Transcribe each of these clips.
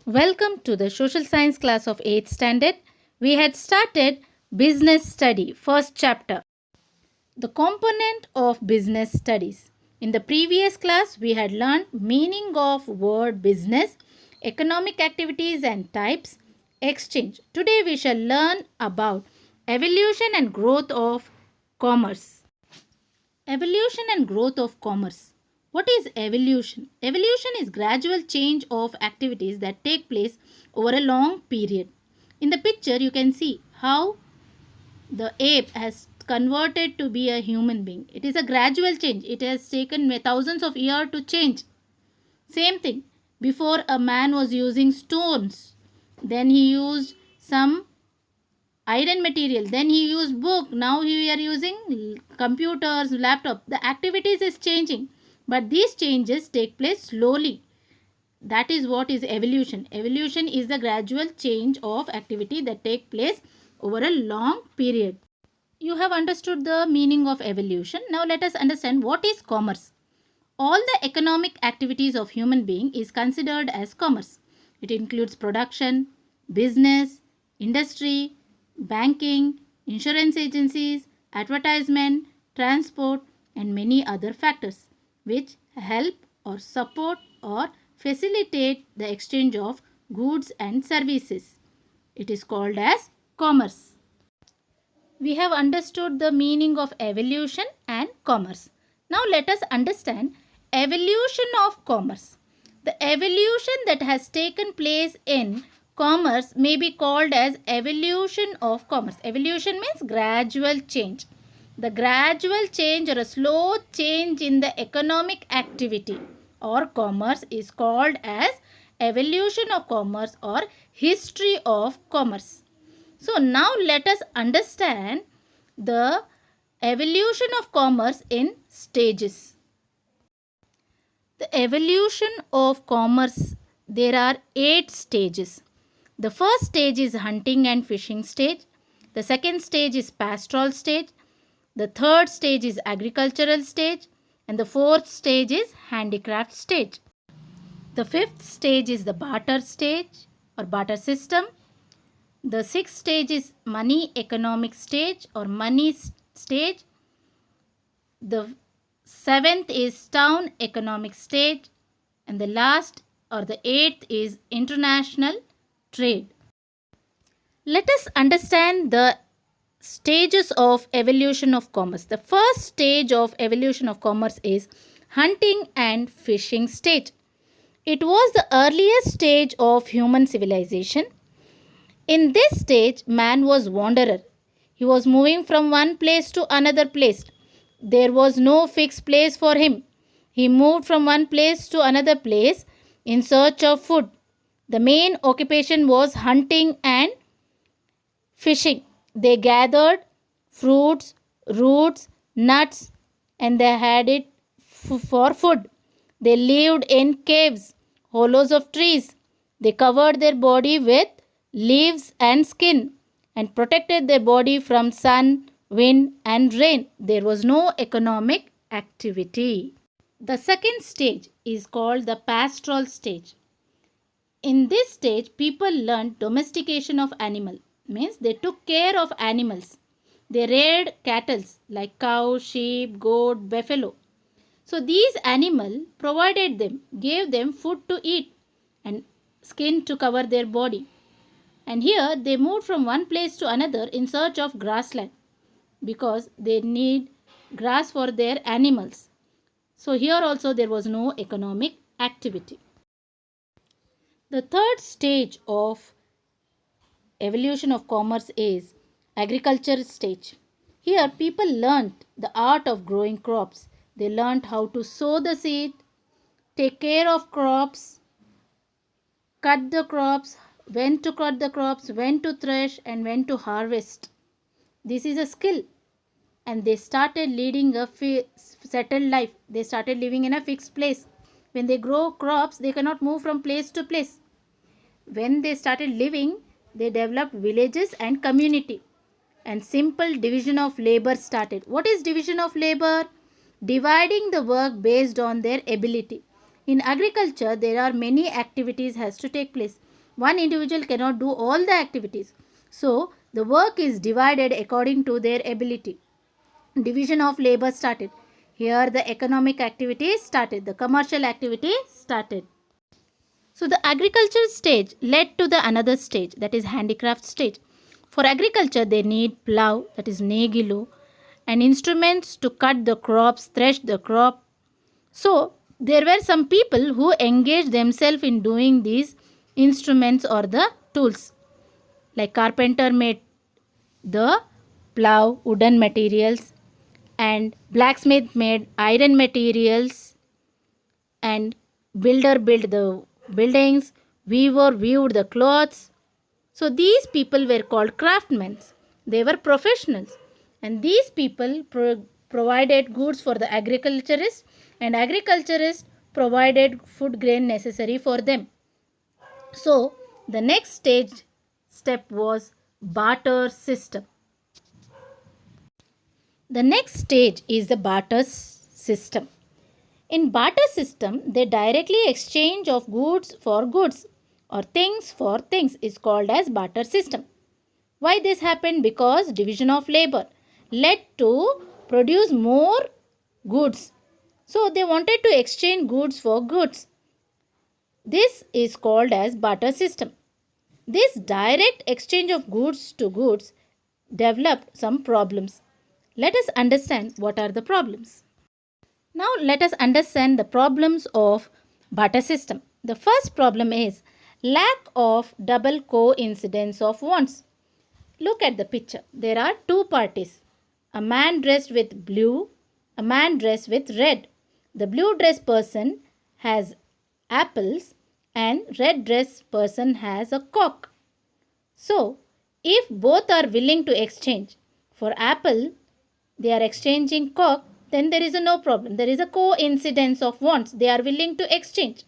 Welcome to the social science class of 8th standard. We had started business study, first chapter. The component of business studies. In the previous class, we had learned meaning of word business, economic activities and types, exchange. Today we shall learn about evolution and growth of commerce. Evolution and growth of commerce. What is evolution? Evolution is gradual change of activities that take place over a long period. In the picture, you can see how the ape has converted to be a human being. It is a gradual change. It has taken thousands of years to change. Same thing. Before, a man was using stones. Then he used some iron material, then he used book, now we are using computers, laptop. The activities is changing, but these changes take place slowly. That is what is evolution. Evolution is the gradual change of activity that take place over a long period. You have understood the meaning of evolution. Now let us understand what is commerce. All the economic activities of human being is considered as commerce. It includes production, business, industry, banking, insurance agencies, advertisement, transport and many other factors which help or support or facilitate the exchange of goods and services. It is called as commerce. We have understood the meaning of evolution and commerce. Now let us understand evolution of commerce. The evolution that has taken place in commerce may be called as evolution of commerce. Evolution means gradual change. The gradual change or a slow change in the economic activity or commerce is called as evolution of commerce or history of commerce. So now let us understand the evolution of commerce in stages. The evolution of commerce, there are 8 stages. The first stage is hunting and fishing stage. The second stage is pastoral stage. The third stage is agricultural stage. And the fourth stage is handicraft stage. The fifth stage is the barter stage or barter system. The sixth stage is money economic stage or money stage. The seventh is town economic stage. And the last or the eighth is international trade. Let us understand the stages of evolution of commerce. The first stage of evolution of commerce is hunting and fishing stage. It was the earliest stage of human civilization. In this stage, man was wanderer. He was moving from one place to another place. There was no fixed place for him. He moved from one place to another place in search of food. The main occupation was hunting and fishing. They gathered fruits, roots, nuts and they had it for food. They lived in caves, hollows of trees. They covered their body with leaves and skin and protected their body from sun, wind and rain. There was no economic activity. The second stage is called the pastoral stage. In this stage, people learned domestication of animals. Means they took care of animals. They reared cattle like cow, sheep, goat, buffalo. So these animals provided them, gave them food to eat and skin to cover their body. And here they moved from one place to another in search of grassland because they need grass for their animals. So here also there was no economic activity. The third stage of evolution of commerce is agriculture stage. Here people learnt the art of growing crops. They learnt how to sow the seed, take care of crops, cut the crops, when to cut the crops, when to thresh and when to harvest. This is a skill. And they started leading a settled life. They started living in a fixed place. When they grow crops, they cannot move from place to place. When they started living, they developed villages and community. And simple division of labor started. What is division of labor? Dividing the work based on their ability. In agriculture, there are many activities has to take place. One individual cannot do all the activities. So the work is divided according to their ability. Division of labor started. Here the economic activities started. The commercial activities started. So the agriculture stage led to the another stage, that is handicraft stage. For agriculture they need plough, that is negilo, and instruments to cut the crops, thresh the crop. So there were some people who engaged themselves in doing these instruments or the tools. Like carpenter made the plough, wooden materials, and blacksmith made iron materials, and builder built the buildings, weaver weaved the clothes. So these people were called craftsmen. They were professionals, and these people provided goods for the agriculturists, and agriculturists provided food grain necessary for them. So the next step was barter system. The next stage is the barter system. In barter system, the directly exchange of goods for goods or things for things is called as barter system. Why this happened? Because division of labor led to produce more goods. So they wanted to exchange goods for goods. This is called as barter system. This direct exchange of goods to goods developed some problems. Let us understand what are the problems. Now let us understand the problems of barter system. The first problem is lack of double coincidence of wants. Look at the picture. There are two parties. A man dressed with blue, a man dressed with red. The blue dressed person has apples and red dressed person has a cock. So, if both are willing to exchange for apple, they are exchanging cock, then there is no problem. There is a coincidence of wants. They are willing to exchange.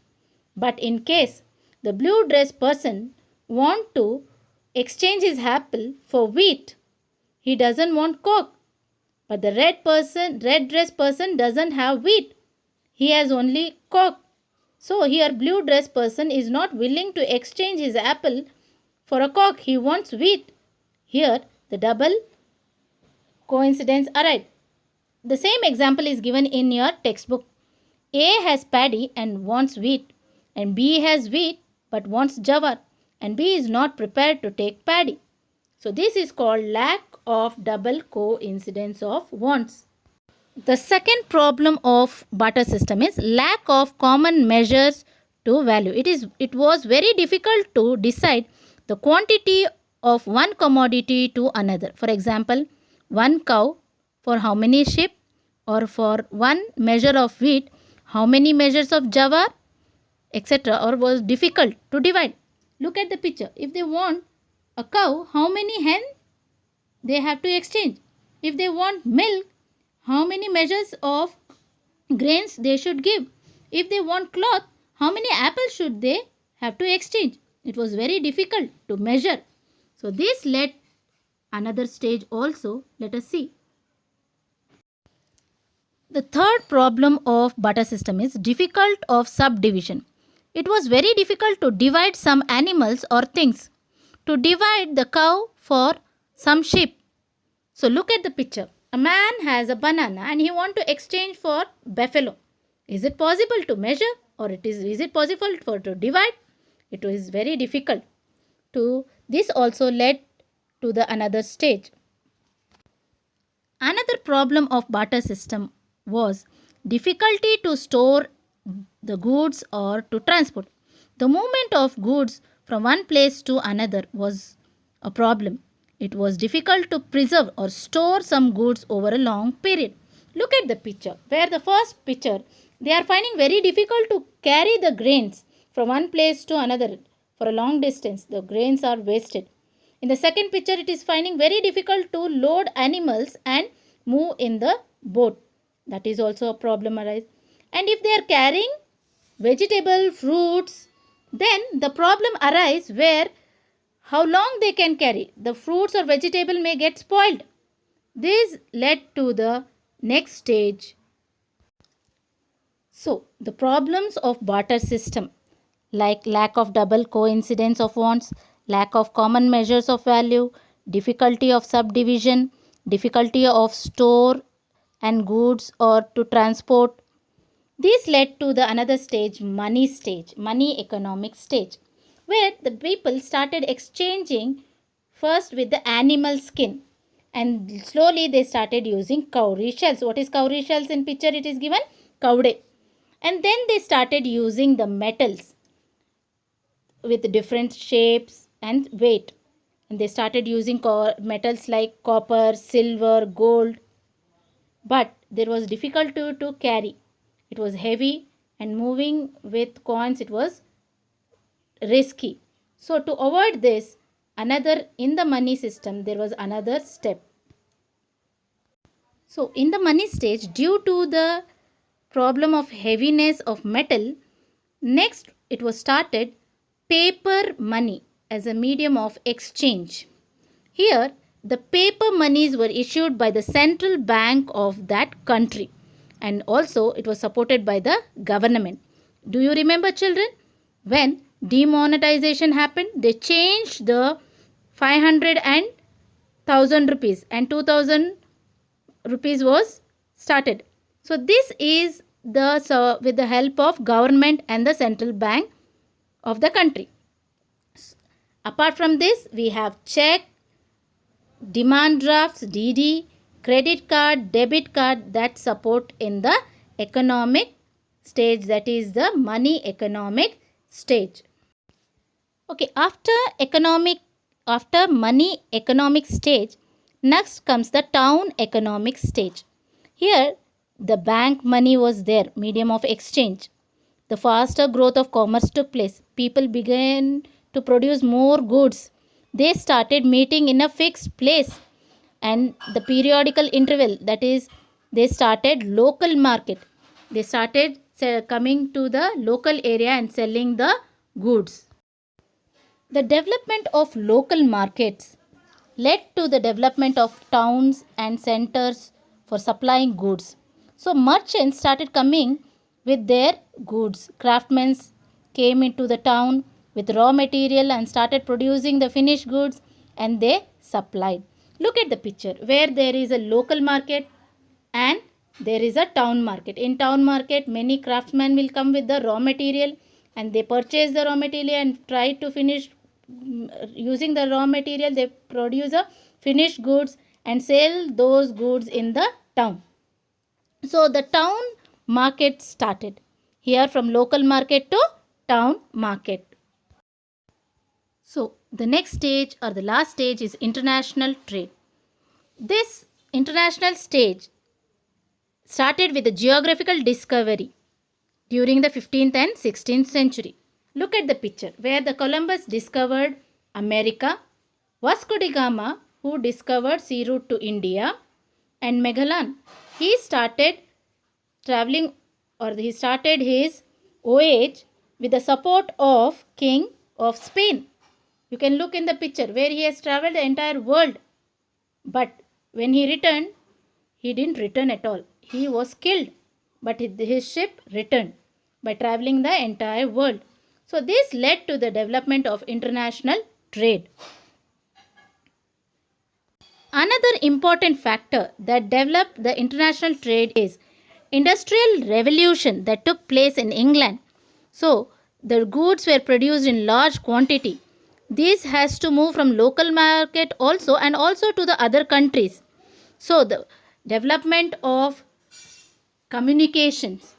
But in case the blue dress person want to exchange his apple for wheat, he doesn't want cock. But the red dress person doesn't have wheat. He has only cock. So here blue dress person is not willing to exchange his apple for a cock. He wants wheat. Here the double coincidence arrived. The same example is given in your textbook. A has paddy and wants wheat, and B has wheat but wants jawar, and B is not prepared to take paddy. So this is called lack of double coincidence of wants. The second problem of barter system is lack of common measures to value. It was very difficult to decide the quantity of one commodity to another. For example, one cow for how many sheep, or for one measure of wheat, how many measures of jawar, etc. or was difficult to divide. Look at the picture. If they want a cow, how many hen they have to exchange? If they want milk, how many measures of grains they should give? If they want cloth, how many apples should they have to exchange? It was very difficult to measure. So this led another stage also. Let us see. The third problem of barter system is difficult of subdivision. It was very difficult to divide some animals or things. To divide the cow for some sheep. So look at the picture. A man has a banana and he wants to exchange for buffalo. Is it possible to measure, or is it possible to divide? It is very difficult. This also led to the another stage. Another problem of barter system was difficulty to store the goods or to transport. The movement of goods from one place to another was a problem. It was difficult to preserve or store some goods over a long period. Look at the picture. Where the first picture, they are finding very difficult to carry the grains from one place to another for a long distance. The grains are wasted. In the second picture, it is finding very difficult to load animals and move in the boat. That is also a problem arise. And if they are carrying vegetable, fruits, then the problem arises where how long they can carry. The fruits or vegetable may get spoiled. This led to the next stage. So, the problems of barter system. like lack of double coincidence of wants, lack of common measures of value, difficulty of subdivision, difficulty of store and goods or to transport. This led to the another stage, money economic stage, where the people started exchanging first with the animal skin, and slowly they started using cowrie shells. What is cowrie shells in picture? It is given cowde. And then they started using the metals with different shapes and weight. And they started using metals like copper, silver, gold. But there was difficulty to carry. It was heavy, and moving with coins it was risky. So to avoid this, another in the money system there was another step. So in the money stage, due to the problem of heaviness of metal, next it was started paper money as a medium of exchange. Here the paper monies were issued by the central bank of that country, and also it was supported by the government. Do you remember, children? When demonetization happened, they changed the 500 and 1000 rupees, and 2000 rupees was started. So this is the with the help of government and the central bank of the country. Apart from this, we have check, demand drafts, DD, credit card, debit card that support in the economic stage, that is the money economic stage. Okay, after money economic stage, next comes the town economic stage. Here the bank money was there, medium of exchange. The faster growth of commerce took place. People began to produce more goods. They started meeting in a fixed place, and the periodical interval, that is, they started local market. They started coming to the local area and selling the goods. The development of local markets led to the development of towns and centers for supplying goods. So merchants started coming with their goods. Craftsmen came into the town with raw material and started producing the finished goods, and they supplied. Look at the picture where there is a local market and there is a town market. In town market, many craftsmen will come with the raw material, and they purchase the raw material and try to finish using the raw material. They produce a finished goods and sell those goods in the town. So the town market started here, from local market to town market. So the next stage or the last stage is international trade. This international stage started with the geographical discovery during the 15th and 16th century. Look at the picture where the Columbus discovered America, Vasco da Gama, who discovered sea route to India, and Magellan, he started traveling, or he started his voyage with the support of King of Spain. You can look in the picture where he has traveled the entire world, but when he returned, he didn't return at all. He was killed, but his ship returned by traveling the entire world. So this led to the development of international trade. Another important factor that developed the international trade is industrial revolution that took place in England. So the goods were produced in large quantity. This has to move from local market also and also to the other countries. So the development of communications,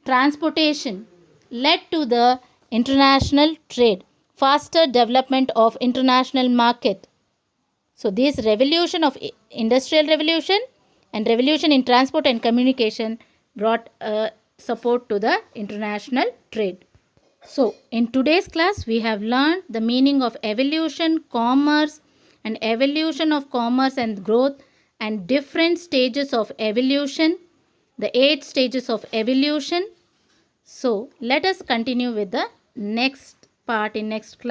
transportation led to the international trade, faster development of international market. So this revolution of industrial revolution and revolution in transport and communication brought support to the international trade. So in today's class we have learned the meaning of evolution, commerce, and evolution of commerce and growth, and different stages of evolution, the 8 stages of evolution. So let us continue with the next part in next class.